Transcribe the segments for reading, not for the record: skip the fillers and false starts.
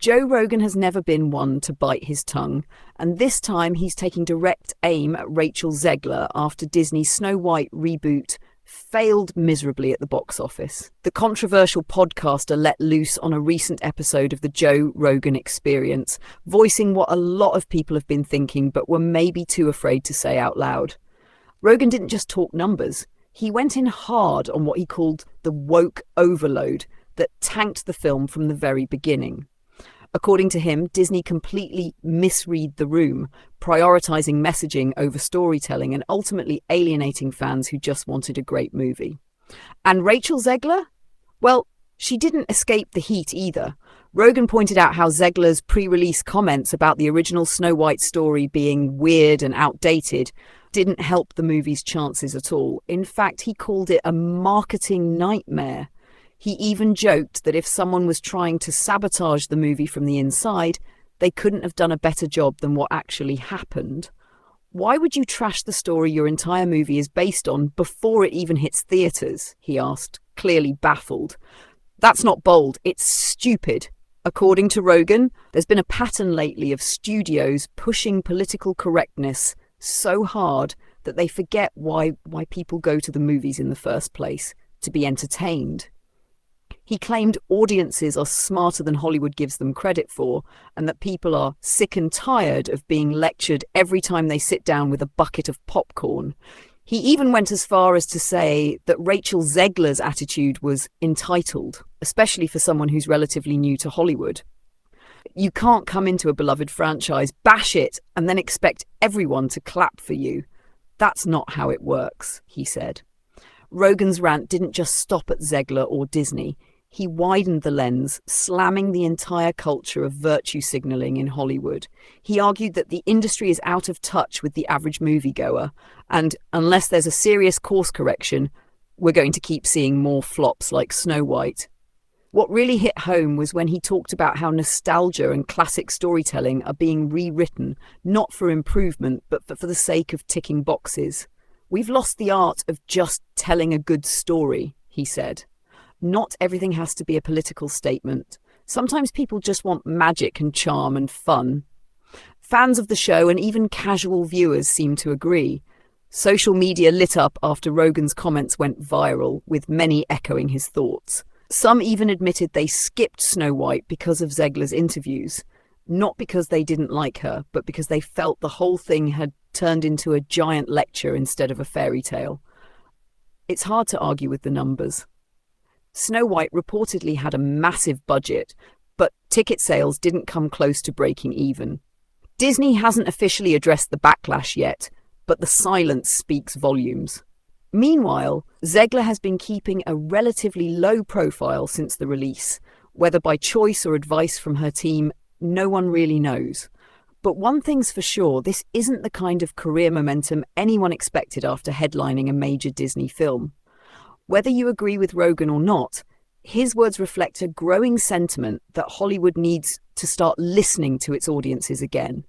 Joe Rogan has never been one to bite his tongue, and this time he's taking direct aim at Rachel Zegler after Disney's Snow White reboot failed miserably at the box office. The controversial podcaster let loose on a recent episode of the Joe Rogan Experience, voicing what a lot of people have been thinking but were maybe too afraid to say out loud. Rogan didn't just talk numbers. He went in hard on what he called the woke overload that tanked the film from the very beginning. According to him, Disney completely misread the room, prioritizing messaging over storytelling and ultimately alienating fans who just wanted a great movie. And Rachel Zegler? Well, she didn't escape the heat either. Rogan pointed out how Zegler's pre-release comments about the original Snow White story being weird and outdated didn't help the movie's chances at all. In fact, he called it a marketing nightmare. He even joked that if someone was trying to sabotage the movie from the inside, they couldn't have done a better job than what actually happened. Why would you trash the story your entire movie is based on before it even hits theatres? He asked, clearly baffled. That's not bold, it's stupid. According to Rogan, there's been a pattern lately of studios pushing political correctness so hard that they forget why people go to the movies in the first place, to be entertained. He claimed audiences are smarter than Hollywood gives them credit for, and that people are sick and tired of being lectured every time they sit down with a bucket of popcorn. He even went as far as to say that Rachel Zegler's attitude was entitled, especially for someone who's relatively new to Hollywood. You can't come into a beloved franchise, bash it, and then expect everyone to clap for you. That's not how it works, he said. Rogan's rant didn't just stop at Zegler or Disney. He widened the lens, slamming the entire culture of virtue signaling in Hollywood. He argued that the industry is out of touch with the average moviegoer, and unless there's a serious course correction, we're going to keep seeing more flops like Snow White. What really hit home was when he talked about how nostalgia and classic storytelling are being rewritten, not for improvement, but for the sake of ticking boxes. We've lost the art of just telling a good story, he said. Not everything has to be a political statement. Sometimes people just want magic and charm and fun. Fans of the show and even casual viewers seem to agree. Social media lit up after Rogan's comments went viral, with many echoing his thoughts. Some even admitted they skipped Snow White because of Zegler's interviews. Not because they didn't like her, but because they felt the whole thing had turned into a giant lecture instead of a fairy tale. It's hard to argue with the numbers. Snow White reportedly had a massive budget, but ticket sales didn't come close to breaking even. Disney hasn't officially addressed the backlash yet, but the silence speaks volumes. Meanwhile, Zegler has been keeping a relatively low profile since the release. Whether by choice or advice from her team, no one really knows. But one thing's for sure, this isn't the kind of career momentum anyone expected after headlining a major Disney film. Whether you agree with Rogan or not, his words reflect a growing sentiment that Hollywood needs to start listening to its audiences again.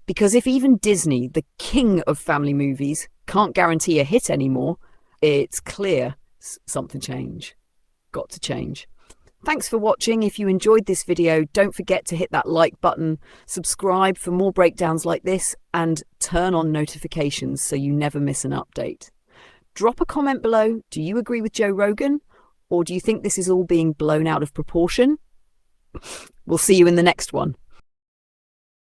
Because if even Disney, the king of family movies, can't guarantee a hit anymore, it's clear something got to change. Thanks for watching. If you enjoyed this video, don't forget to hit that like button, subscribe for more breakdowns like this, and turn on notifications so you never miss an update. Drop a comment below. Do you agree with Joe Rogan? Or do you think this is all being blown out of proportion? We'll see you in the next one.